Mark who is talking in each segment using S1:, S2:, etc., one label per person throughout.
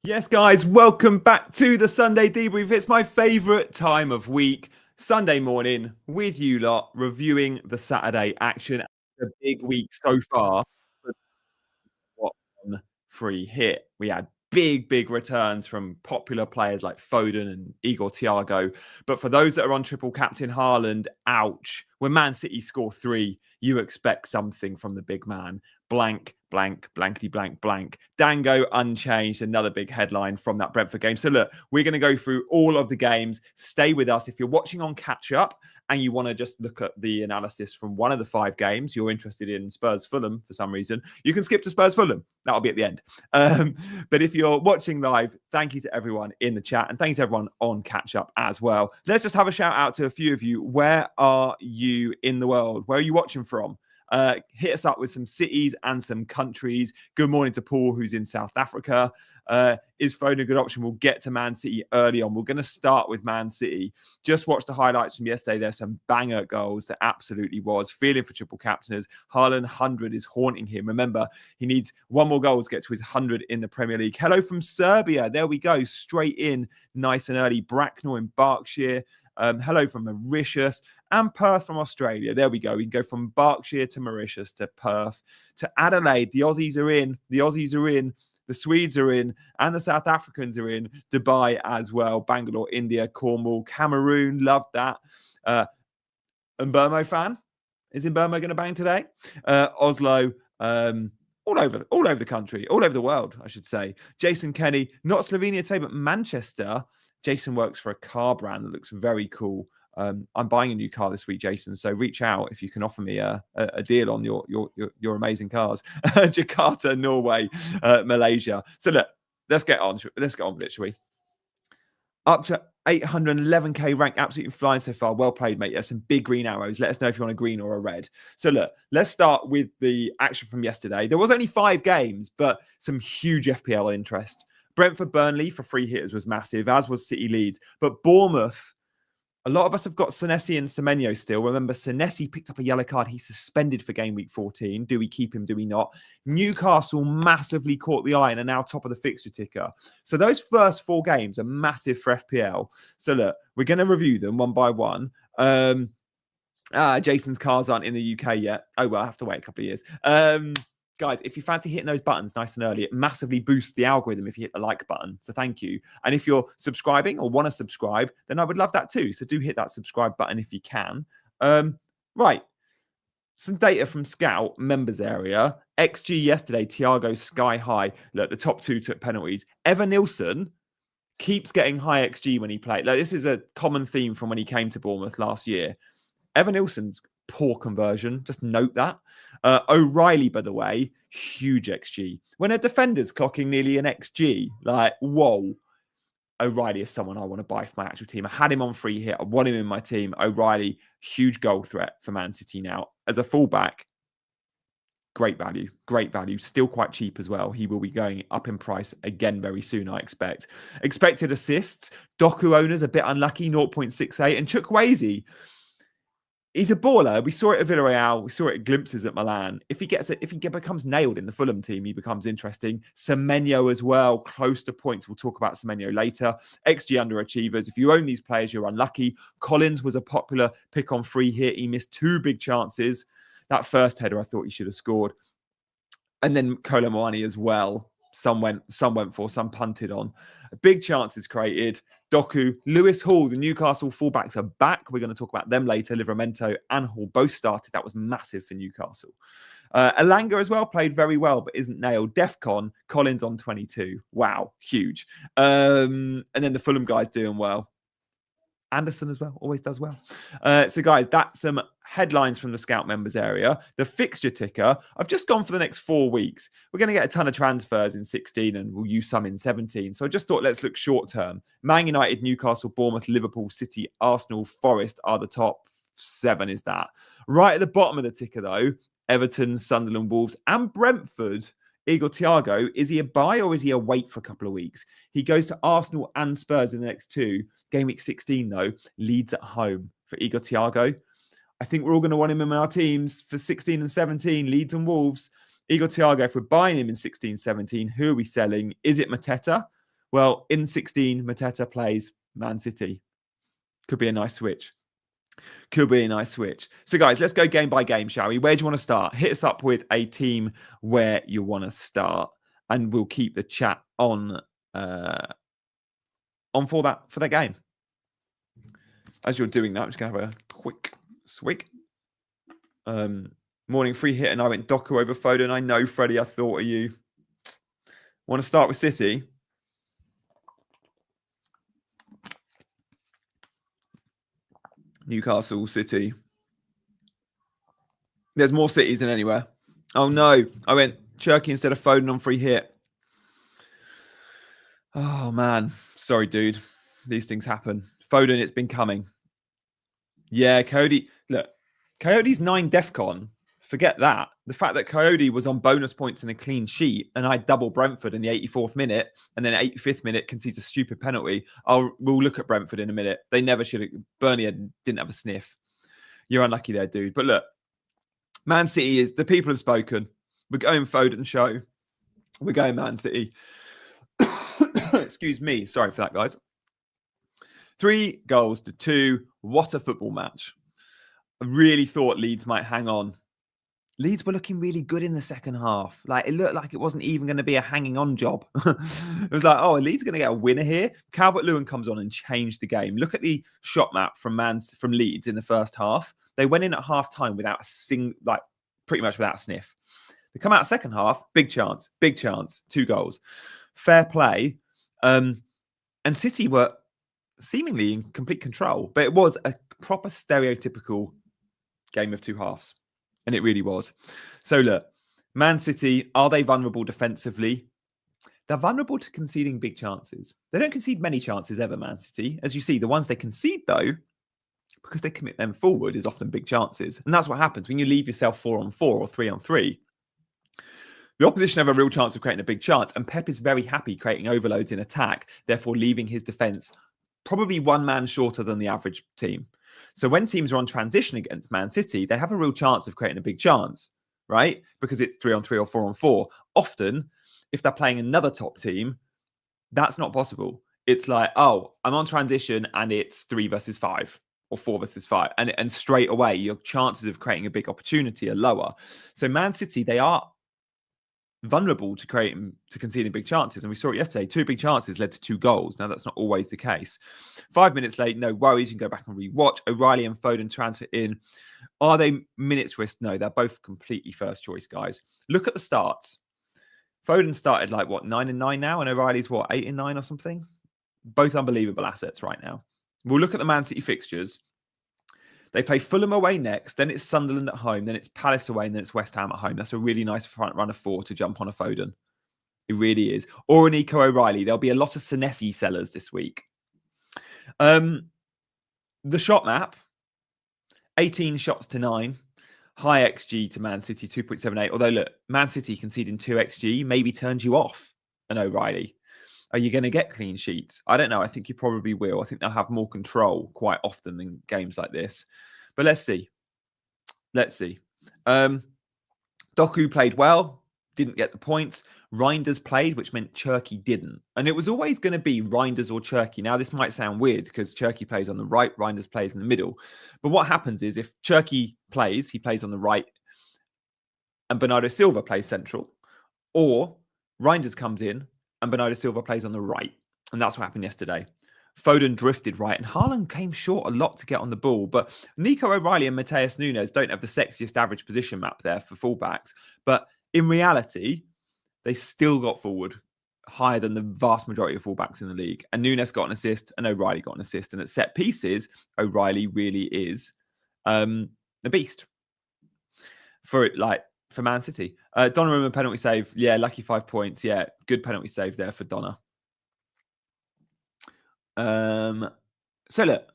S1: Yes, guys, welcome back to the Sunday Debrief. It's my favourite time of week, Sunday morning, with you lot, reviewing the Saturday action. The big week so far. What one free hit. We had big returns from popular players like Foden and Igor Thiago. But for those that are on triple captain Haaland, ouch. When Man City score 3, you expect something from the big man. Blank, blankety blank. Dango unchanged. Another big headline from that Brentford game. So look, we're going to go through all of the games. Stay with us. If you're watching on catch up and you want to just look at the analysis from one of the 5 games, you're interested in Spurs Fulham for some reason, you can skip to Spurs Fulham. That'll be at the end. But if you're watching live, thank you to everyone in the chat and thank you to everyone on catch up as well. Let's just have a shout out to a few of you. Where are you in the world? Where are you watching from? Hit us up with some cities and some countries. Good morning to Paul, who's in South Africa. Is Foden a good option? We'll get to Man City early on. We're going to start with Man City. Just watch the highlights from yesterday. There's some banger goals. There absolutely was. Feeling for triple captainers. Haaland 100 is haunting him. Remember, he needs one more goal to get to his 100 in the Premier League. Hello from Serbia. There we go. Straight in, nice and early. Bracknell in Berkshire. Hello from Mauritius and Perth from Australia. There we go. We can go from Berkshire to Mauritius to Perth to Adelaide. The Aussies are in. The Swedes are in, and the South Africans are in. Dubai as well. Bangalore, India, Cornwall, Cameroon. Loved that. Mbermo fan? Is Mbermo going to bang today? Oslo. All over the country, all over the world, I should say. Jason Kenny, not Slovenia today, but Manchester. Jason works for a car brand that looks very cool. I'm buying a new car this week, Jason. So reach out if you can offer me a deal on your amazing cars. Jakarta, Norway, Malaysia. So look, let's get on with it, shall we? Up to 811k rank, absolutely flying so far. Well played, mate. There's some big green arrows. Let us know if you want a green or a red. So look, let's start with the action from yesterday. There was only 5 games, but some huge FPL interest. Brentford Burnley for free hitters was massive, as was City Leeds. But Bournemouth, a lot of us have got Senesi and Semenyo still. Remember, Senesi picked up a yellow card. He's suspended for game week 14. Do we keep him? Do we not? Newcastle massively caught the eye and are now top of the fixture ticker. So those first 4 games are massive for FPL. So look, we're going to review them one by one. Jason's cars aren't in the UK yet. Oh, well, I have to wait a couple of years. Guys, if you fancy hitting those buttons nice and early, it massively boosts the algorithm if you hit the like button. So thank you. And if you're subscribing or want to subscribe, then I would love that too. So do hit that subscribe button if you can. Right. Some data from Scout members area. XG yesterday, Thiago sky high. Look, the top 2 took penalties. Evan Nilsson keeps getting high XG when he played. Like, this is a common theme from when he came to Bournemouth last year. Evan Nilsson's poor conversion. Just note that. O'Reilly, by the way, huge XG. When a defender's clocking nearly an XG, like, whoa. O'Reilly is someone I want to buy for my actual team. I had him on free hit. I want him in my team. O'Reilly, huge goal threat for Man City now. As a fullback, great value. Still quite cheap as well. He will be going up in price again very soon, I expect. Expected assists. Doku owners a bit unlucky, 0.68. And Chukwueze, he's a baller. We saw it at Villarreal. We saw it at glimpses at Milan. If he becomes nailed in the Fulham team, he becomes interesting. Semenyo as well, close to points. We'll talk about Semenyo later. XG underachievers. If you own these players, you're unlucky. Collins was a popular pick on free hit. He missed 2 big chances. That first header, I thought he should have scored. And then Kolo Muani as well. Some went for, some punted on. Big chances created. Doku, Lewis Hall, the Newcastle fullbacks are back. We're going to talk about them later. Livramento and Hall both started. That was massive for Newcastle. Elanga as well played very well, but isn't nailed. Defcon, Collins on 22. Wow, huge. And then the Fulham guys doing well. Anderson as well, always does well. So guys, that's some headlines from the Scout members area. The fixture ticker, I've just gone for the next 4 weeks. We're going to get a ton of transfers in 16 and we'll use some in 17. So I just thought, let's look short term. Man United, Newcastle, Bournemouth, Liverpool, City, Arsenal, Forest are the top 7 is that. Right at the bottom of the ticker though, Everton, Sunderland, Wolves and Brentford. Igor Thiago, is he a buy or is he a wait for a couple of weeks? He goes to Arsenal and Spurs in the next 2. Game week 16, though, Leeds at home for Igor Thiago. I think we're all going to want him in our teams for 16 and 17, Leeds and Wolves. Igor Thiago, if we're buying him in 16, 17, who are we selling? Is it Mateta? Well, in 16, Mateta plays Man City. Could be a nice switch. Could be a nice switch. So, guys, let's go game by game, shall we? Where do you want to start? Hit us up with a team where you want to start, and we'll keep the chat on for that game. As you're doing that, I'm just going to have a quick swig. Morning free hit, and I went Doku over Foden. I know, Freddie, I thought of you. Want to start with City? Newcastle, City. There's more cities than anywhere. Oh, no. I went Cherky instead of Foden on free hit. Oh, man. Sorry, dude. These things happen. Foden, it's been coming. Yeah, Coyote. Look, Coyote's 9 DEFCON. Forget that. The fact that Coyote was on bonus points in a clean sheet and I double Brentford in the 84th minute and then 85th minute concedes a stupid penalty. We'll look at Brentford in a minute. They never should have. Burnley didn't have a sniff. You're unlucky there, dude. But look, Man City is, the people have spoken. We're going Foden show. We're going Man City. Excuse me. Sorry for that, guys. 3-2. What a football match. I really thought Leeds might hang on. Leeds were looking really good in the second half. Like, it looked like it wasn't even going to be a hanging on job. It was like, oh, Leeds are going to get a winner here. Calvert-Lewin comes on and changed the game. Look at the shot map from Leeds in the first half. They went in at half time without pretty much without a sniff. They come out second half, big chance, 2 goals. Fair play. And City were seemingly in complete control, but it was a proper stereotypical game of 2 halves. And it really was. So look, Man City, are they vulnerable defensively? They're vulnerable to conceding big chances. They don't concede many chances ever, Man City. As you see, the ones they concede, though, because they commit them forward, is often big chances. And that's what happens when you leave yourself 4-on-4 or 3-on-3. The opposition have a real chance of creating a big chance. And Pep is very happy creating overloads in attack, therefore leaving his defence probably 1 man shorter than the average team. So when teams are on transition against Man City, they have a real chance of creating a big chance, right? Because it's 3-on-3 or 4-on-4. Often, if they're playing another top team, that's not possible. It's like, oh, I'm on transition and it's 3 versus 5 or 4 versus 5. And straight away, your chances of creating a big opportunity are lower. So Man City, they are vulnerable to conceding big chances. And we saw it yesterday. 2 big chances led to 2 goals. Now, that's not always the case. 5 minutes late, no worries. You can go back and rewatch. O'Reilly and Foden transfer in. Are they minutes risk? No, they're both completely first choice, guys. Look at the starts. Foden started 9 and 9 now, and O'Reilly's 8 and 9 or something? Both unbelievable assets right now. We'll look at the Man City fixtures. They play Fulham away next, then it's Sunderland at home, then it's Palace away, and then it's West Ham at home. That's a really nice front run of 4 to jump on a Foden. It really is. Or an Nico O'Reilly. There'll be a lot of Senesi sellers this week. The shot map, 18 shots to 9. High XG to Man City, 2.78. Although, look, Man City conceding 2 XG maybe turns you off an O'Reilly. Are you going to get clean sheets? I don't know. I think you probably will. I think they'll have more control quite often than games like this. But let's see. Doku played well, didn't get the points. Reinders played, which meant Cherky didn't. And it was always going to be Reinders or Cherky. Now, this might sound weird because Cherky plays on the right, Reinders plays in the middle. But what happens is if Cherky plays, he plays on the right and Bernardo Silva plays central. Or Reinders comes in and Bernardo Silva plays on the right. And that's what happened yesterday. Foden drifted right and Haaland came short a lot to get on the ball. But Nico O'Reilly and Mateus Nunes don't have the sexiest average position map there for fullbacks. But in reality, they still got forward higher than the vast majority of fullbacks in the league. And Nunes got an assist and O'Reilly got an assist. And at set pieces, O'Reilly really is a beast for Man City. Donnarumma penalty save. Yeah, lucky 5 points. Yeah, good penalty save there for Donna. So look,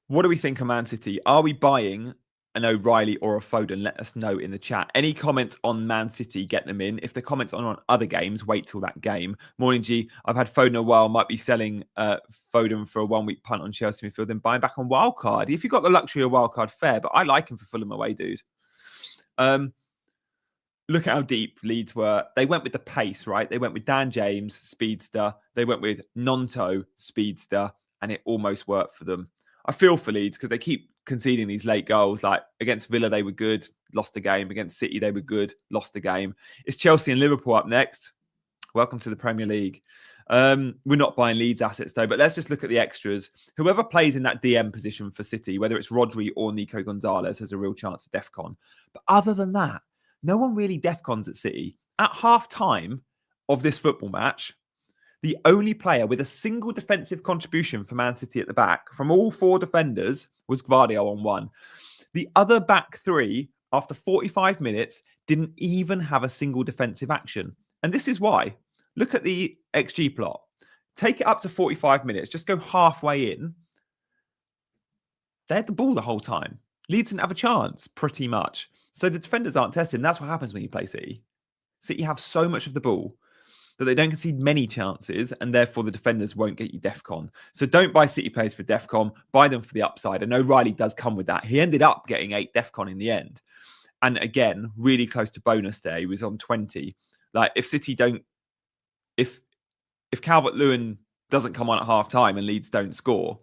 S1: what do we think of Man City? Are we buying an O'Reilly or a Foden? Let us know in the chat. Any comments on Man City, get them in. If the comments are on other games, wait till that game. Morning G, I've had Foden a while, might be selling Foden for a 1-week punt on Chelsea midfield, then buying back on wildcard. If you've got the luxury of wildcard, fair, but I like him for Fulham away, dude. look at how deep Leeds were. They went with the pace, right? They went with Dan James, speedster. They went with Nonto, speedster, and it almost worked for them. I feel for Leeds because they keep conceding these late goals. Like against Villa, they were good, lost the game. Against City, they were good, lost the game. It's Chelsea and Liverpool up next. Welcome to the Premier League. We're not buying Leeds assets though, but let's just look at the extras. Whoever plays in that DM position for City, whether it's Rodri or Nico Gonzalez, has a real chance of DEFCON. But other than that, no one really DEFCONs at City. At half time of this football match, the only player with a single defensive contribution for Man City at the back from all four defenders was Gvardiol on one. The other back three, after 45 minutes, didn't even have a single defensive action. And this is why. Look at the XG plot. Take it up to 45 minutes. Just go halfway in. They had the ball the whole time. Leeds didn't have a chance, pretty much. So the defenders aren't tested. And that's what happens when you play City. City have so much of the ball that they don't concede many chances, and therefore the defenders won't get you DEFCON. So don't buy City players for DEFCON. Buy them for the upside. I know Riley does come with that. He ended up getting 8 DEFCON in the end. And again, really close to bonus there. He was on 20. Like if City don't, if Calvert-Lewin doesn't come on at half time and Leeds don't score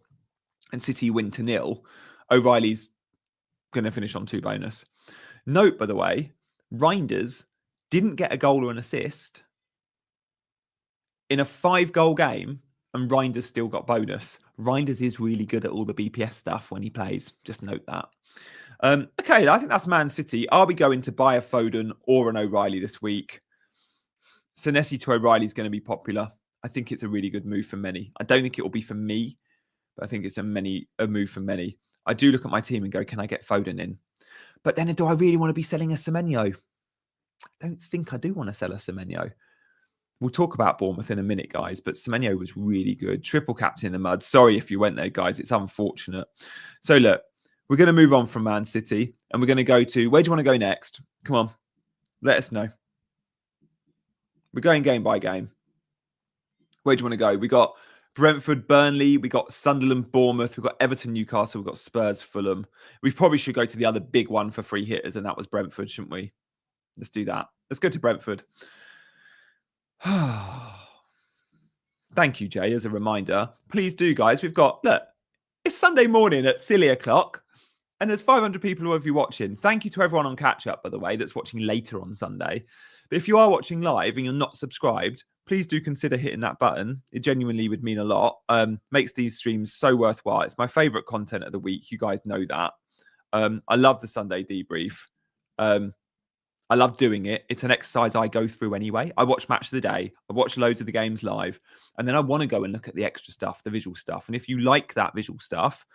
S1: and City win to 0, O'Reilly's going to finish on 2 bonus. Note, by the way, Reinders didn't get a goal or an assist in a 5-goal game, and Reinders still got bonus. Reinders is really good at all the BPS stuff when he plays. Just note that. Okay, I think that's Man City. Are we going to buy a Foden or an O'Reilly this week? Senesi to O'Reilly is going to be popular. I think it's a really good move for many. I don't think it will be for me, but I think it's a move for many. I do look at my team and go, can I get Foden in? But then do I really want to be selling a Semenyo? I don't think I do want to sell a Semenyo. We'll talk about Bournemouth in a minute, guys, but Semenyo was really good. Triple captain in the mud. Sorry if you went there, guys. It's unfortunate. So look, we're going to move on from Man City and we're going to go to, where do you want to go next? Come on, let us know. We're going game by game. Where do you want to go? We got Brentford, Burnley. We got Sunderland, Bournemouth. We've got Everton, Newcastle. We've got Spurs, Fulham. We probably should go to the other big one for free hitters, and that was Brentford, shouldn't we? Let's do that. Let's go to Brentford. Thank you, Jay, as a reminder. Please do, guys. We've got, look, it's Sunday morning at silly o'clock, and there's 500 people of you watching. Thank you to everyone on catch up, by the way, that's watching later on Sunday. But if you are watching live and you're not subscribed, please do consider hitting that button. It genuinely would mean a lot. Makes these streams so worthwhile. It's my favorite content of the week. You guys know that. I love the Sunday debrief. I love doing it. It's an exercise I go through anyway. I watch Match of the Day. I watch loads of the games live. And then I want to go and look at the extra stuff, the visual stuff. And if you like that visual stuff,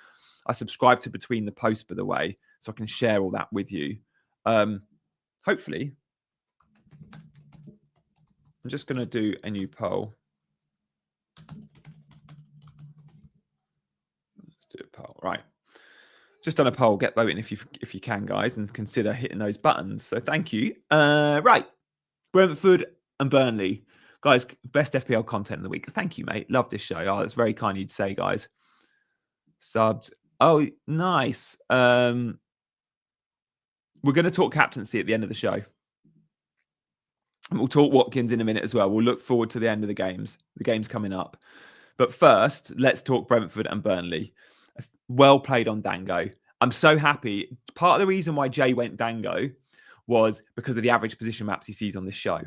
S1: I subscribe to Between the Posts, by the way, so I can share all that with you. Hopefully, I'm just going to do a new poll. Let's do a poll. Right. Just done a poll. Get voting if you can, guys, and consider hitting those buttons. So thank you. Right. Brentford and Burnley. Guys, best FPL content of the week. Thank you, mate. Love this show. Oh, that's very kind of you to say, guys. Subs. Oh, nice. We're going to talk captaincy at the end of the show. And we'll talk Watkins in a minute as well. We'll look forward to the end of the games. The game's coming up. But first, let's talk Brentford and Burnley. Well played on Dango. I'm so happy. Part of the reason why Jay went Dango was because of the average position maps he sees on this show.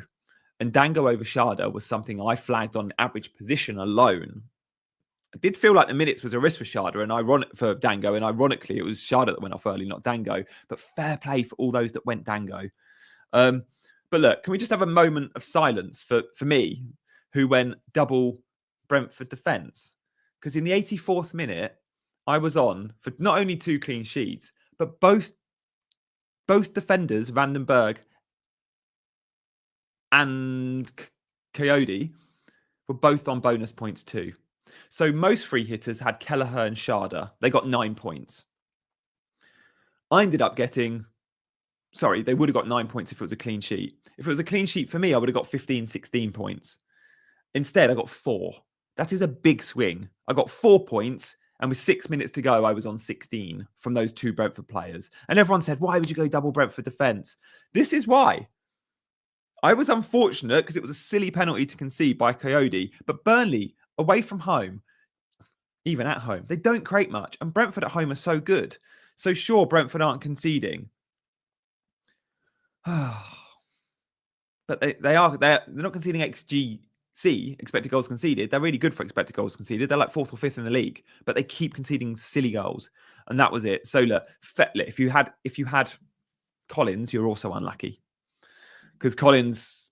S1: And Dango over Sharda was something I flagged on average position alone. I did feel like the minutes was a risk for Sharda and for Dango, and ironically, it was Sharda that went off early, not Dango. But fair play for all those that went Dango. But look, can we just have a moment of silence for me, who went double Brentford defence? Because in the 84th minute, I was on for not only 2 clean sheets, but both defenders, Vandenberg and Coyote, were both on bonus points too. So most free hitters had Kelleher and Sharda. They got 9 points. I ended up getting... Sorry, they would have got 9 points if it was a clean sheet. If it was a clean sheet for me, I would have got 15, 16 points. Instead, I got 4. That is a big swing. I got 4 points, and with 6 minutes to go, I was on 16 from those 2 Brentford players. And everyone said, why would you go double Brentford defence? This is why. I was unfortunate because it was a silly penalty to concede by Coyote, but Burnley, away from home, even at home, they don't create much. And Brentford at home are so good. So sure, Brentford aren't conceding. But they're not conceding XGC, expected goals conceded. They're really good for expected goals conceded. They're like 4th or 5th in the league, but they keep conceding silly goals. And that was it. So look, if you had Collins, you're also unlucky. Because Collins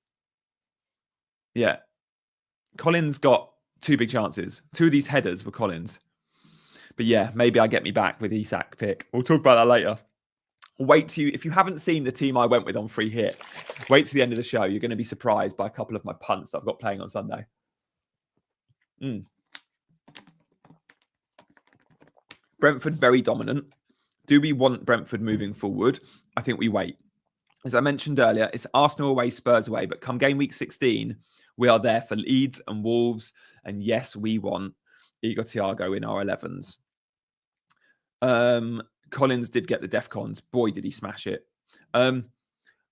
S1: got 2 big chances. 2 of these headers were Collins. But yeah, maybe I get me back with Isak pick. We'll talk about that later. If you haven't seen the team I went with on free hit, wait to the end of the show. You're going to be surprised by a couple of my punts that I've got playing on Sunday. Brentford, very dominant. Do we want Brentford moving forward? I think we wait. As I mentioned earlier, it's Arsenal away, Spurs away. But come game week 16, we are there for Leeds and Wolves. And yes, we want Igor Thiago in our 11s. Collins did get the DEFCONs. Boy, did he smash it.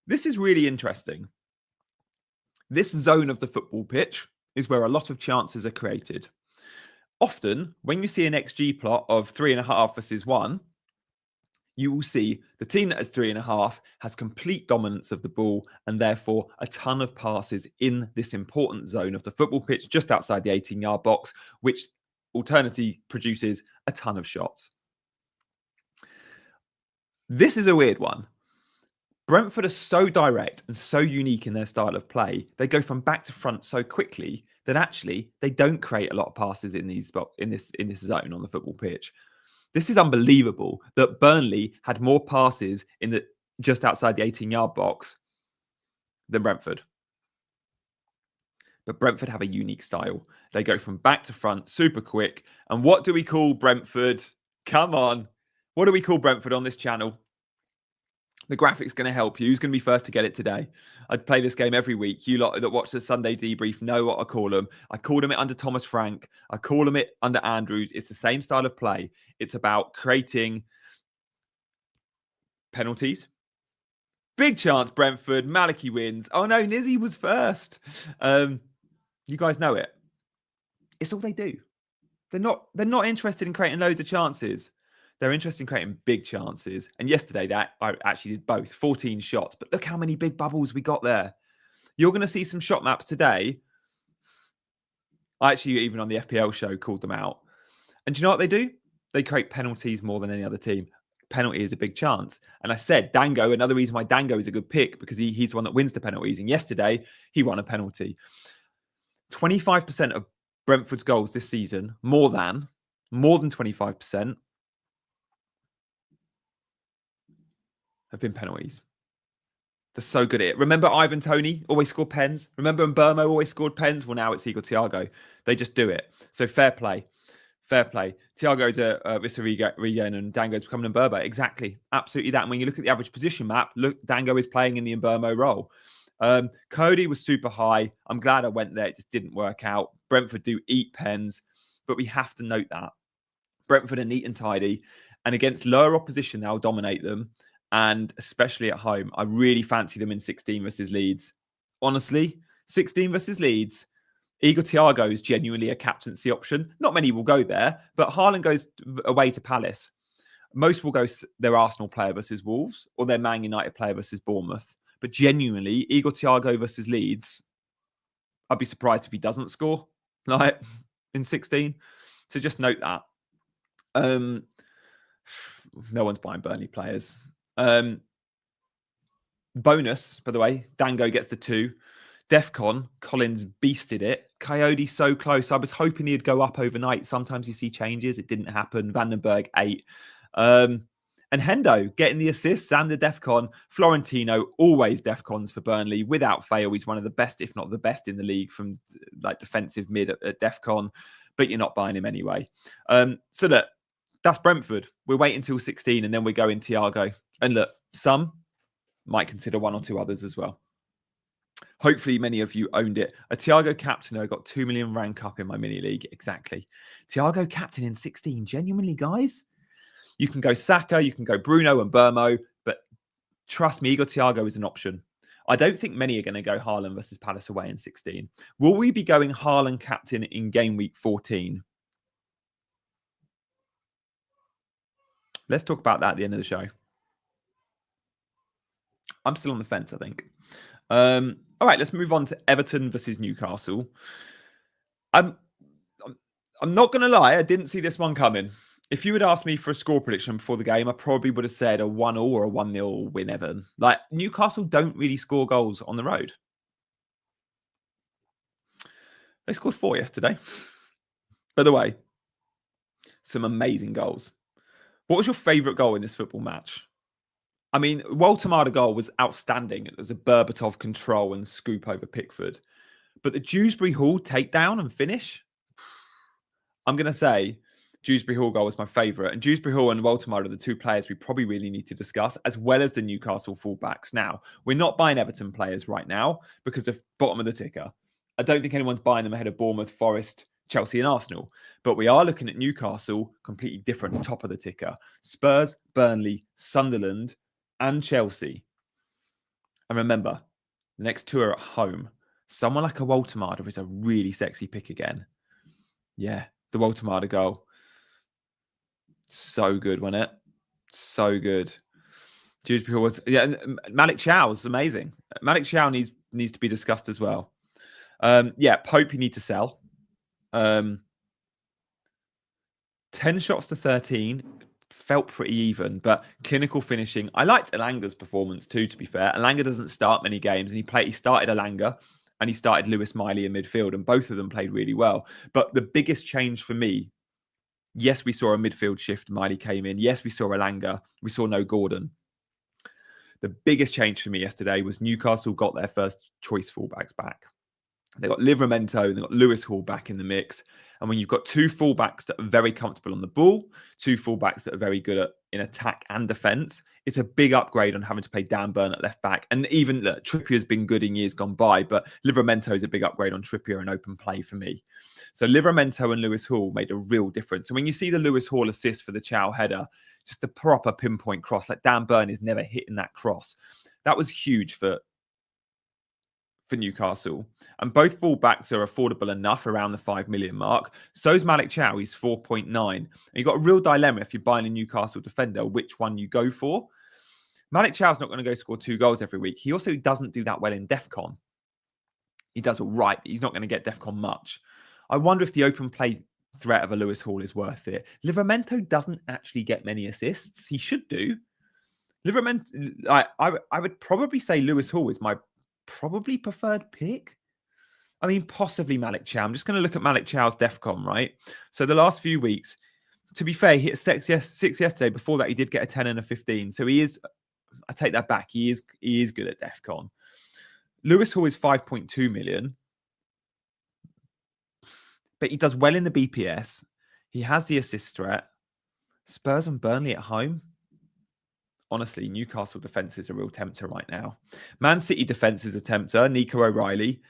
S1: This is really interesting. This zone of the football pitch is where a lot of chances are created. Often, when you see an XG plot of 3.5 versus 1, you will see the team that has 3.5 has complete dominance of the ball and therefore a ton of passes in this important zone of the football pitch just outside the 18-yard box, which alternatively produces a ton of shots. This is a weird one. Brentford are so direct and so unique in their style of play. They go from back to front so quickly that actually they don't create a lot of passes in this zone on the football pitch. This is unbelievable that Burnley had more passes just outside the 18-yard box than Brentford. But Brentford have a unique style. They go from back to front super quick. And what do we call Brentford? Come on. What do we call Brentford on this channel? The graphic's going to help you. Who's going to be first to get it today? I'd play this game every week. You lot that watch the Sunday debrief know what I call them. I called them it under Thomas Frank. I call them it under Andrews. It's the same style of play. It's about creating penalties. Big chance, Brentford. Maliki wins. Oh no, Nizzy was first. You guys know it. It's all they do. They're not interested in creating loads of chances. They're interested in creating big chances. And yesterday, I actually did both, 14 shots. But look how many big bubbles we got there. You're going to see some shot maps today. I actually, even on the FPL show, called them out. And do you know what they do? They create penalties more than any other team. Penalty is a big chance. And I said, Dango, another reason why Dango is a good pick, because he's the one that wins the penalties. And yesterday, he won a penalty. 25% of Brentford's goals this season, more than 25%, have been penalties. They're so good at it. Remember Ivan Toney always scored pens? Remember Mbermo always scored pens? Well, now it's Igor Thiago. They just do it. So fair play. Fair play. Thiago's a Visarigan and Dango's becoming an Mbermo. Exactly. Absolutely that. And when you look at the average position map, look, Dango is playing in the Mbermo role. Cody was super high. I'm glad I went there. It just didn't work out. Brentford do eat pens, but we have to note that. Brentford are neat and tidy. And against lower opposition, they'll dominate them. And especially at home, I really fancy them in 16 versus Leeds. Honestly, 16 versus Leeds, Igor Thiago is genuinely a captaincy option. Not many will go there, but Haaland goes away to Palace. Most will go their Arsenal player versus Wolves or their Man United player versus Bournemouth. But genuinely, Igor Thiago versus Leeds, I'd be surprised if he doesn't score like in 16. So just note that. No one's buying Burnley players. Bonus, by the way, Dango gets the 2. Defcon, Collins beasted it. Coyote so close. I was hoping he'd go up overnight. Sometimes you see changes. It didn't happen. Vandenberg 8. And Hendo getting the assists and the Defcon. Florentino, always Defcons for Burnley. Without fail, he's one of the best, if not the best in the league from like defensive mid at Defcon. But you're not buying him anyway. So look, that's Brentford. We're waiting until 16 and then we go in Thiago. And look, some might consider 1 or 2 others as well. Hopefully, many of you owned it. A Thiago captain, I got 2 million rank up in my mini league. Exactly. Thiago captain in 16. Genuinely, guys. You can go Saka, you can go Bruno and Burmo, but trust me, Igor Thiago is an option. I don't think many are going to go Haaland versus Palace away in 16. Will we be going Haaland captain in game week 14? Let's talk about that at the end of the show. I'm still on the fence, I think. All right, let's move on to Everton versus Newcastle. I'm not going to lie, I didn't see this one coming. If you had asked me for a score prediction before the game, I probably would have said a 1-1 or a 1-0 win Everton. Like, Newcastle don't really score goals on the road. They scored 4 yesterday. By the way, some amazing goals. What was your favourite goal in this football match? I mean, Walter goal was outstanding. It was a Berbatov control and scoop over Pickford. But the Dewsbury Hall takedown and finish, I'm going to say Dewsbury Hall goal was my favourite. And Dewsbury Hall and Walter are the 2 players we probably really need to discuss, as well as the Newcastle fullbacks. Now, we're not buying Everton players right now because of bottom of the ticker. I don't think anyone's buying them ahead of Bournemouth, Forest, Chelsea and Arsenal. But we are looking at Newcastle, completely different, top of the ticker. Spurs, Burnley, Sunderland and Chelsea. And remember, the next 2 are at home. Someone like a Walter is a really sexy pick again. Yeah, the Walter goal. So good, wasn't it? So good. Dewsbury was, yeah, and Malik Chow was amazing. Malik Chow needs to be discussed as well. Yeah, Pope you need to sell. 10 shots to 13. Felt pretty even, but clinical finishing. I liked Elanga's performance too, to be fair. Elanga doesn't start many games, and he started Elanga and he started Lewis Miley in midfield, and both of them played really well. But the biggest change for me, yes, we saw a midfield shift. Miley came in. Yes, we saw Elanga. We saw no Gordon. The biggest change for me yesterday was Newcastle got their first choice fullbacks back. They got Livramento and they got Lewis Hall back in the mix. And when you've got 2 fullbacks that are very comfortable on the ball, 2 fullbacks that are very good in attack and defence, it's a big upgrade on having to play Dan Burn at left back. And even Trippier's been good in years gone by, but Livramento is a big upgrade on Trippier and open play for me. So Livramento and Lewis Hall made a real difference. And when you see the Lewis Hall assist for the Chow header, just a proper pinpoint cross, like Dan Burn is never hitting that cross. That was huge for Newcastle. And both fullbacks are affordable enough around the 5 million mark. So is Malik Chow, he's 4.9. And you've got a real dilemma if you're buying a Newcastle defender, which one you go for. Malik Chow's not going to go score 2 goals every week. He also doesn't do that well in DEFCON. He does all right, but he's not going to get DEFCON much. I wonder if the open play threat of a Lewis Hall is worth it. Livramento doesn't actually get many assists. He should do. Livramento, I would probably say Lewis Hall is my probably preferred pick. I mean, possibly Malik Chow. I'm just going to look at Malik Chow's DEFCON, right? So the last few weeks, to be fair, he hit 6 yesterday. Before that, he did get a 10 and a 15. So he is, I take that back. He is good at DEFCON. Lewis Hall is 5.2 million. But he does well in the BPS. He has the assist threat. Spurs and Burnley at home. Honestly, Newcastle defence is a real tempter right now. Man City defence is a tempter. Nico O'Reilly.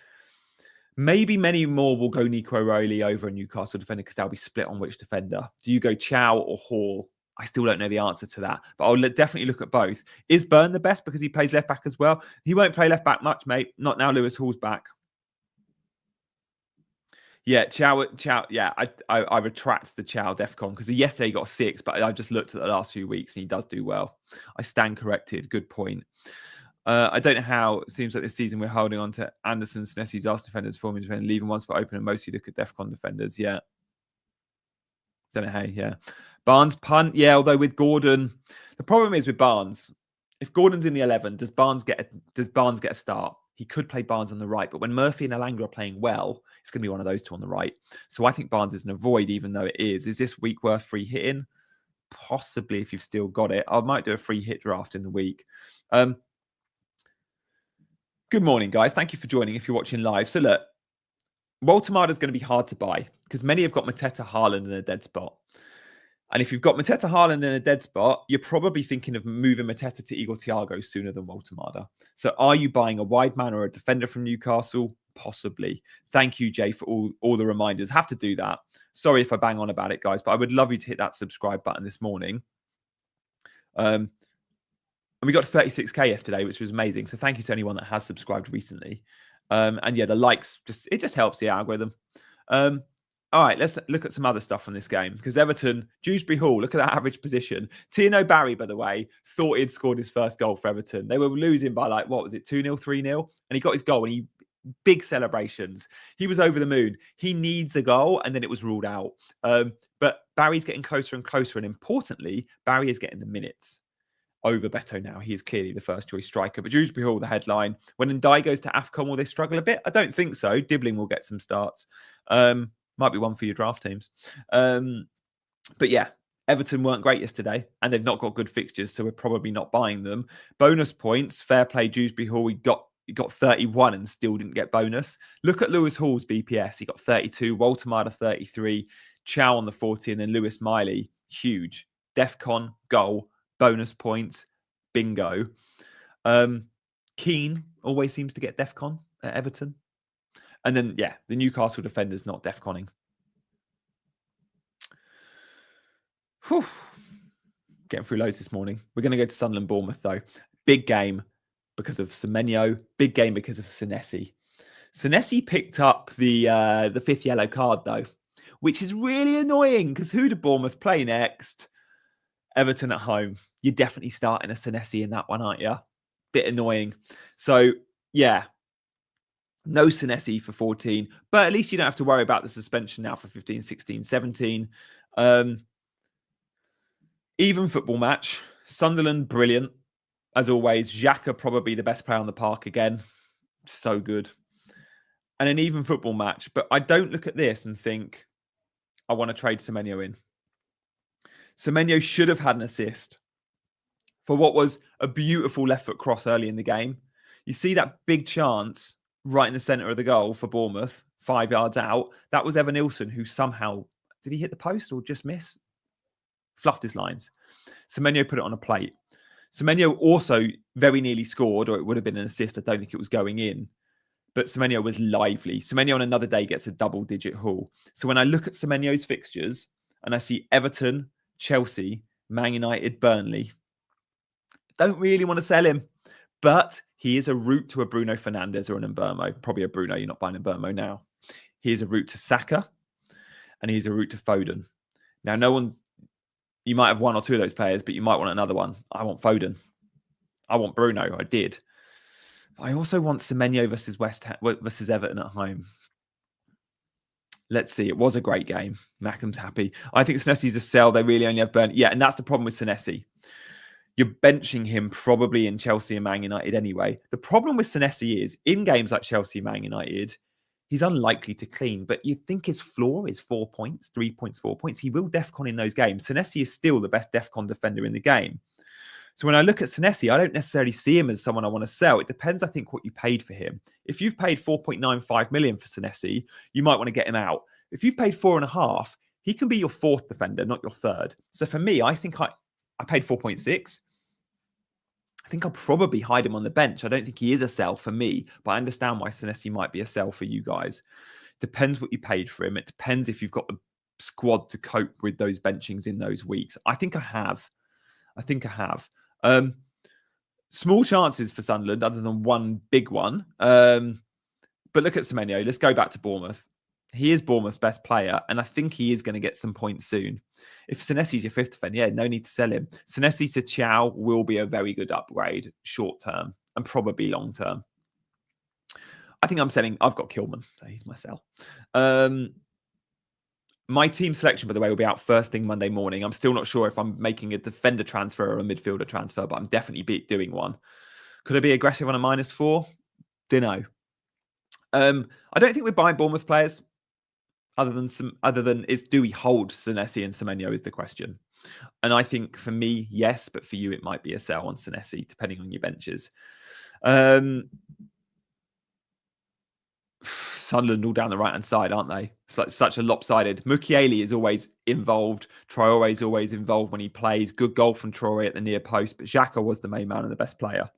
S1: Maybe many more will go Nico O'Reilly over a Newcastle defender because they'll be split on which defender. Do you go Chow or Hall? I still don't know the answer to that, but I'll definitely look at both. Is Burn the best because he plays left back as well? He won't play left back much, mate. Not now Lewis Hall's back. Yeah, Chow. Yeah, I retract the Chow DEFCON because yesterday he got a 6, but I just looked at the last few weeks and he does do well. I stand corrected. Good point. I don't know how. It seems like this season we're holding on to Anderson, Snessy's arse defenders, forming defenders, leaving one spot open and mostly look at DEFCON defenders. Yeah. Don't know how. Yeah. Barnes punt. Yeah, although with Gordon, the problem is with Barnes. If Gordon's in the 11, does Barnes get a start? He could play Barnes on the right, but when Murphy and Elanga are playing well, it's going to be one of those 2 on the right. So I think Barnes is an avoid, even though it is. Is this week worth free hitting? Possibly, if you've still got it. I might do a free hit draft in the week. Good morning, guys. Thank you for joining if you're watching live. So look, Walter is going to be hard to buy because many have got Mateta, Haaland in a dead spot. And if you've got Mateta, Haaland in a dead spot, you're probably thinking of moving Mateta to Igor Thiago sooner than Walter. So are you buying a wide man or a defender from Newcastle? Possibly. Thank you, Jay, for all the reminders. Have to do that. Sorry if I bang on about it, guys, but I would love you to hit that subscribe button this morning. And we got to 36k yesterday, which was amazing. So thank you to anyone that has subscribed recently. And yeah, the likes just helps the algorithm. All right, let's look at some other stuff from this game because Everton, Dewsbury Hall, look at that average position. Tierno Barry, by the way, thought he'd scored his first goal for Everton. They were losing by like, what was it, 2-0, 3-0? And he got his goal and big celebrations. He was over the moon. He needs a goal and then it was ruled out. But Barry's getting closer and closer. And importantly, Barry is getting the minutes over Beto now. He is clearly the first choice striker. But Dewsbury Hall, the headline. When Ndai goes to AFCON, will they struggle a bit? I don't think so. Dibbling will get some starts. Might be one for your draft teams. But yeah, Everton weren't great yesterday and they've not got good fixtures, so we're probably not buying them. Bonus points, fair play, Dewsbury Hall. He got 31 and still didn't get bonus. Look at Lewis Hall's BPS. He got 32, Walter Marder 33, Chow on the 40, and then Lewis Miley, huge. DEFCON, goal, bonus points, bingo. Keane always seems to get DEFCON at Everton. And then, yeah, the Newcastle defender's not DEFCONing. Whew. Getting through loads this morning. We're going to go to Sunderland Bournemouth, though. Big game because of Semenyo. Big game because of Senesi. Senesi picked up the fifth yellow card, though, which is really annoying because who do Bournemouth play next? Everton at home. You're definitely starting a Senesi in that one, aren't you? Bit annoying. So, yeah. No Senesi for 14, but at least you don't have to worry about the suspension now for 15, 16, 17. Even football match. Sunderland, brilliant. As always, Xhaka probably the best player on the park again. So good. And an even football match. But I don't look at this and think, I want to trade Semenyo in. Semenyo should have had an assist for what was a beautiful left foot cross early in the game. You see that big chance right in the centre of the goal for Bournemouth, 5 yards out. That was Evan Nilsson, who somehow, did he hit the post or just miss? Fluffed his lines. Semenyo put it on a plate. Semenyo also very nearly scored, or it would have been an assist. I don't think it was going in. But Semenyo was lively. Semenyo on another day gets a double-digit haul. So when I look at Semenyo's fixtures and I see Everton, Chelsea, Man United, Burnley, don't really want to sell him. But he is a route to a Bruno Fernandes or an Mbeumo. Probably a Bruno. You're not buying an Mbeumo now. He is a route to Saka. And he's a route to Foden. Now, you might have one or two of those players, but you might want another one. I want Foden. I want Bruno. I did. I also want Semenyo versus Everton at home. Let's see. It was a great game. Mackham's happy. I think Senesi's a sell. They really only have Burnley. Yeah, and that's the problem with Senesi. You're benching him probably in Chelsea and Man United anyway. The problem with Senesi is, in games like Chelsea, Man United, he's unlikely to clean, but you'd think his floor is 4 points, 3 points, 4 points. He will DEFCON in those games. Senesi is still the best DEFCON defender in the game. So when I look at Senesi, I don't necessarily see him as someone I want to sell. It depends, I think, what you paid for him. If you've paid 4.95 million for Senesi, you might want to get him out. If you've paid 4.5, he can be your fourth defender, not your third. So for me, I think I paid 4.6. I think I'll probably hide him on the bench. I don't think he is a sell for me, but I understand why Senesi might be a sell for you guys. Depends what you paid for him. It depends if you've got the squad to cope with those benchings in those weeks. I think I have. Small chances for Sunderland, other than one big one. But look at Semenyo. Let's go back to Bournemouth. He is Bournemouth's best player, and I think he is going to get some points soon. If Senesi's your fifth defender, yeah, no need to sell him. Senesi to Chow will be a very good upgrade, short term and probably long term. I think I'm selling. I've got Kilman, so he's my sell. My team selection, by the way, will be out first thing Monday morning. I'm still not sure if I'm making a defender transfer or a midfielder transfer, but I'm definitely doing one. Could I be aggressive on a -4? Dunno. I don't think we're buying Bournemouth players. Other than do we hold Senesi and Semenyo is the question. And I think for me, yes, but for you, it might be a sell on Senesi, depending on your benches. Sunderland all down the right-hand side, aren't they? It's like such a lopsided. Mukiele is always involved. Traore is always involved when he plays. Good goal from Traore at the near post, but Xhaka was the main man and the best player.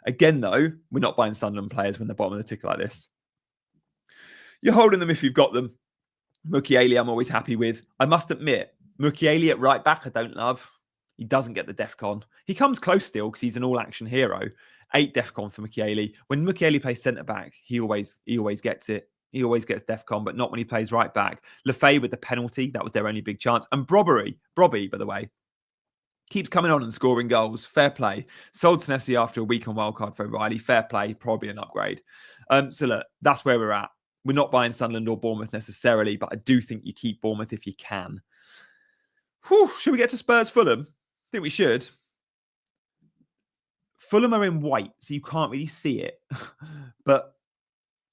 S1: Again, though, we're not buying Sunderland players when they're bottom of the ticker like this. You're holding them if you've got them. Mukiele, I'm always happy with. I must admit, Mukiele at right back, I don't love. He doesn't get the DEFCON. He comes close still because he's an all-action hero. 8 DEFCON for Mukiele. When Mukiele plays centre-back, he always gets it. He always gets DEFCON, but not when he plays right back. Lefay with the penalty. That was their only big chance. And Brobby, by the way, keeps coming on and scoring goals. Fair play. Sold Senesi after a week on wildcard for O'Reilly. Fair play. Probably an upgrade. So look, that's where we're at. We're not buying Sunderland or Bournemouth necessarily, but I do think you keep Bournemouth if you can. Whew, should we get to Spurs Fulham? I think we should. Fulham are in white, so you can't really see it. But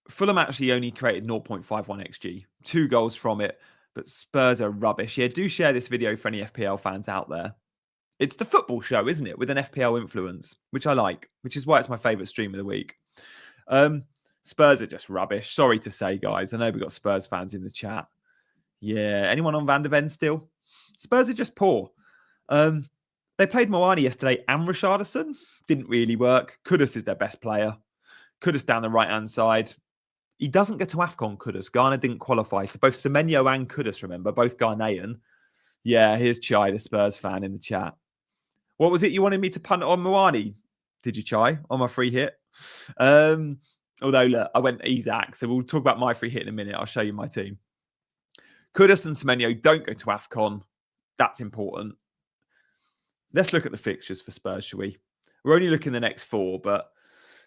S1: Fulham actually only created 0.51 XG. 2 goals from it, but Spurs are rubbish. Yeah, do share this video for any FPL fans out there. It's the football show, isn't it? With an FPL influence, which I like, which is why it's my favourite stream of the week. Spurs are just rubbish. Sorry to say, guys. I know we've got Spurs fans in the chat. Yeah, anyone on Van der Ven still? Spurs are just poor. They played Moani yesterday and Richarlison. Didn't really work. Kudus is their best player. Kudus down the right-hand side. He doesn't get to AFCON, Kudus. Ghana didn't qualify. So both Semenyo and Kudus, remember, both Ghanaian. Yeah, here's Chai, the Spurs fan in the chat. What was it you wanted me to punt on Moani? Did you, Chai, on my free hit? Although, look, I went Isaac, so we'll talk about my free hit in a minute. I'll show you my team. Kudus and Semenyo don't go to AFCON. That's important. Let's look at the fixtures for Spurs, shall we? We're only looking at the next 4, but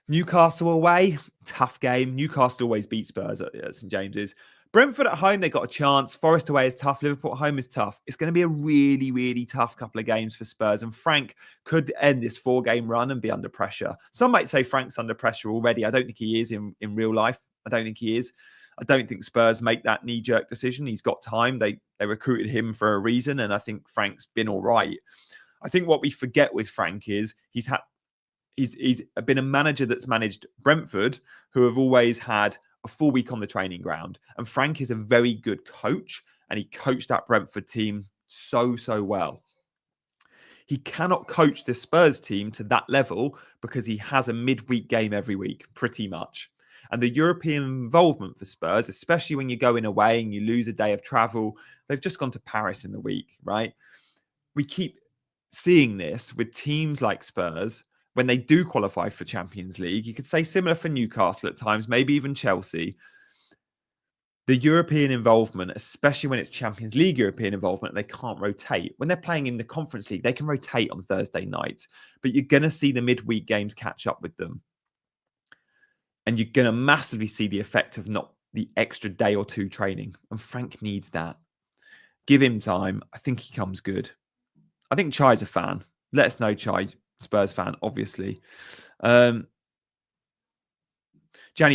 S1: Newcastle away, tough game. Newcastle always beat Spurs at St James's. Brentford at home, they got a chance. Forest away is tough. Liverpool at home is tough. It's going to be a really, really tough couple of games for Spurs. And Frank could end this 4-game run and be under pressure. Some might say Frank's under pressure already. I don't think he is in real life. I don't think he is. I don't think Spurs make that knee-jerk decision. He's got time. They recruited him for a reason. And I think Frank's been all right. I think what we forget with Frank is he's been a manager that's managed Brentford, who have always had a full week on the training ground. And Frank is a very good coach, and he coached that Brentford team so well. He cannot coach the Spurs team to that level because he has a midweek game every week, pretty much. And the European involvement for Spurs, especially when you're going away and you lose a day of travel, they've just gone to Paris in the week, right? We keep seeing this with teams like Spurs when they do qualify for Champions League. You could say similar for Newcastle at times, maybe even Chelsea. The European involvement, especially when it's Champions League European involvement, they can't rotate. When they're playing in the Conference League, they can rotate on Thursday nights, but you're going to see the midweek games catch up with them. And you're going to massively see the effect of not the extra day or 2 training. And Frank needs that. Give him time. I think he comes good. I think Chai's a fan. Let us know, Chai. Spurs fan, obviously. Gianni,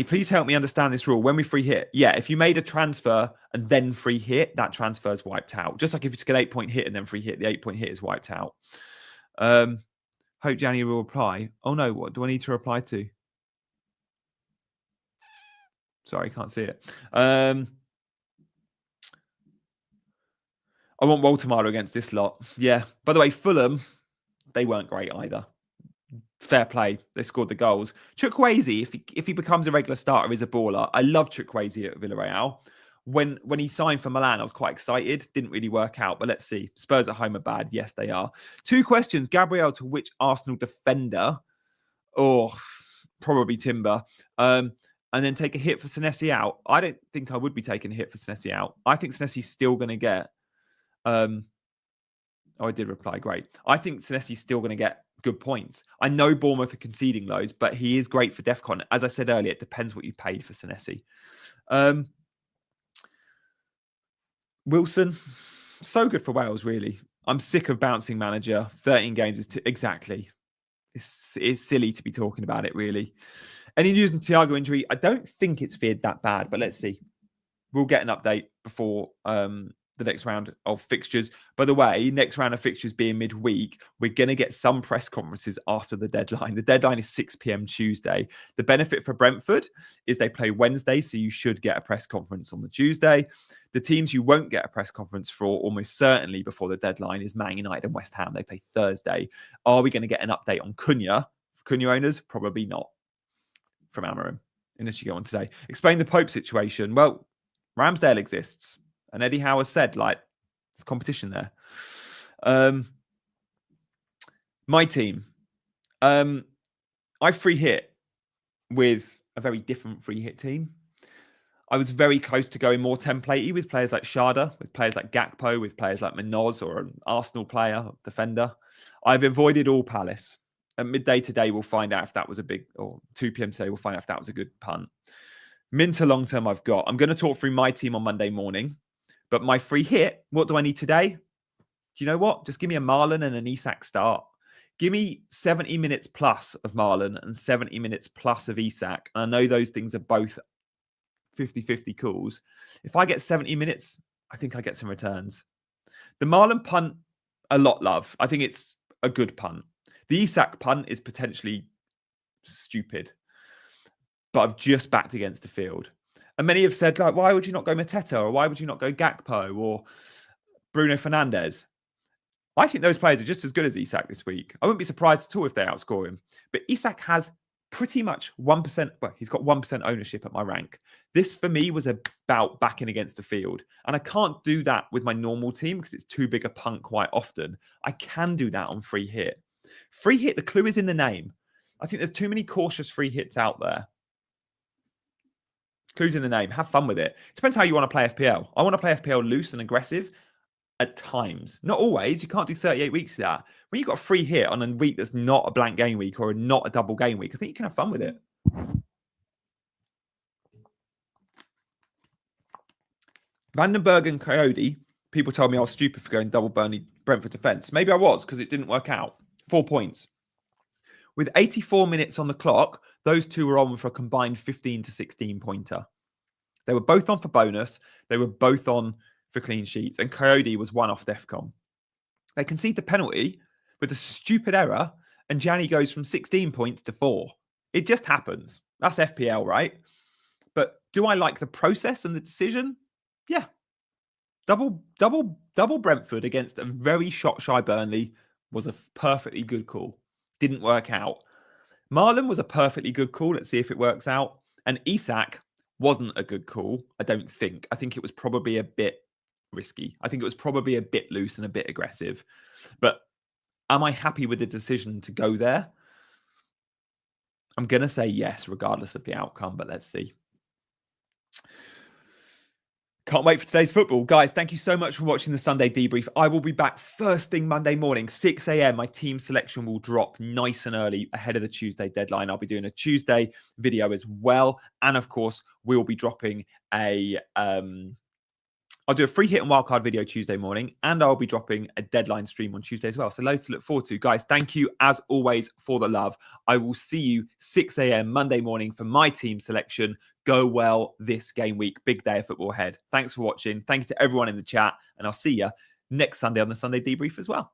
S1: please help me understand this rule. When we free hit, yeah, if you made a transfer and then free hit, that transfer is wiped out. Just like if you took an 8-point hit and then free hit, the 8-point hit is wiped out. Hope Gianni will reply. Oh no, what do I need to reply to? Sorry, can't see it. I want Walter against this lot. Yeah. By the way, Fulham, they weren't great either. Fair play. They scored the goals. Chukwueze, if he becomes a regular starter, is a baller. I love Chukwueze at Villarreal. When he signed for Milan, I was quite excited. Didn't really work out, but let's see. Spurs at home are bad. Yes, they are. 2 questions. Gabriel to which Arsenal defender? Oh, probably Timber. And then take a hit for Senesi out. I don't think I would be taking a hit for Senesi out. I think Senesi's still going to get... Oh, I did reply. Great. I think Senesi's still going to get good points. I know Bournemouth are conceding loads, but he is great for DEFCON. As I said earlier, it depends what you paid for Senesi. Wilson, so good for Wales, really. I'm sick of bouncing manager. 13 games is exactly. It's silly to be talking about it, really. Any news on Thiago injury? I don't think it's feared that bad, but let's see. We'll get an update before the next round of fixtures. By the way, next round of fixtures being midweek, we're going to get some press conferences after the deadline. The deadline is 6 p.m. Tuesday. The benefit for Brentford is they play Wednesday, so you should get a press conference on the Tuesday. The teams you won't get a press conference for almost certainly before the deadline is Man United and West Ham. They play Thursday. Are we going to get an update on Cunha? For Cunha owners, probably not from Amarim, unless you go on today. Explain the Pope situation. Well, Ramsdale exists. And Eddie Howe has said, like, there's competition there. My team. I free hit with a very different free hit team. I was very close to going more templatey with players like Sharda, with players like Gakpo, with players like Minoz or an Arsenal player, defender. I've avoided all Palace. At midday today, we'll find out if that was a big, or 2 p.m. today, we'll find out if that was a good punt. Min to long term, I've got. I'm going to talk through my team on Monday morning. But my free hit, what do I need today? Do you know what? Just give me a Marlon and an Isak start. Give me 70 minutes plus of Marlon and 70 minutes plus of Isak. And I know those things are both 50-50 calls. If I get 70 minutes, I think I get some returns. The Marlon punt, a lot love. I think it's a good punt. The Isak punt is potentially stupid. But I've just backed against the field. And many have said, like, why would you not go Mateta? Or why would you not go Gakpo or Bruno Fernandes? I think those players are just as good as Isak this week. I wouldn't be surprised at all if they outscore him. But Isak has pretty much 1%. Well, he's got 1% ownership at my rank. This, for me, was about backing against the field. And I can't do that with my normal team because it's too big a punt quite often. I can do that on free hit. Free hit, the clue is in the name. I think there's too many cautious free hits out there. Clues in the name. Have fun with it. It depends how you want to play FPL. I want to play FPL loose and aggressive at times. Not always. You can't do 38 weeks of that. When you've got a free hit on a week that's not a blank game week or not a double game week, I think you can have fun with it. Vandenberg and Coyote, people told me I was stupid for going double Brentford defence. Maybe I was because it didn't work out. 4 points. With 84 minutes on the clock, those two were on for a combined 15 to 16 pointer. They were both on for bonus. They were both on for clean sheets. And Coyote was one off DEFCON. They concede the penalty with a stupid error. And Gianni goes from 16 points to 4. It just happens. That's FPL, right? But do I like the process and the decision? Yeah. Double Brentford against a very shot-shy Burnley was a perfectly good call. Didn't work out. Marlon was a perfectly good call. Let's see if it works out. And Isak wasn't a good call, I don't think. I think it was probably a bit risky. I think it was probably a bit loose and a bit aggressive. But am I happy with the decision to go there? I'm going to say yes, regardless of the outcome, but let's see. Can't wait for today's football. Guys, thank you so much for watching the Sunday debrief. I will be back first thing Monday morning, 6 a.m. My team selection will drop nice and early ahead of the Tuesday deadline. I'll be doing a Tuesday video as well. And of course, we'll be dropping I'll do a free hit and wildcard video Tuesday morning, and I'll be dropping a deadline stream on Tuesday as well. So loads to look forward to. Guys, thank you as always for the love. I will see you 6 a.m. Monday morning for my team selection. Go well this game week. Big day of football ahead. Thanks for watching. Thank you to everyone in the chat, and I'll see you next Sunday on the Sunday debrief as well.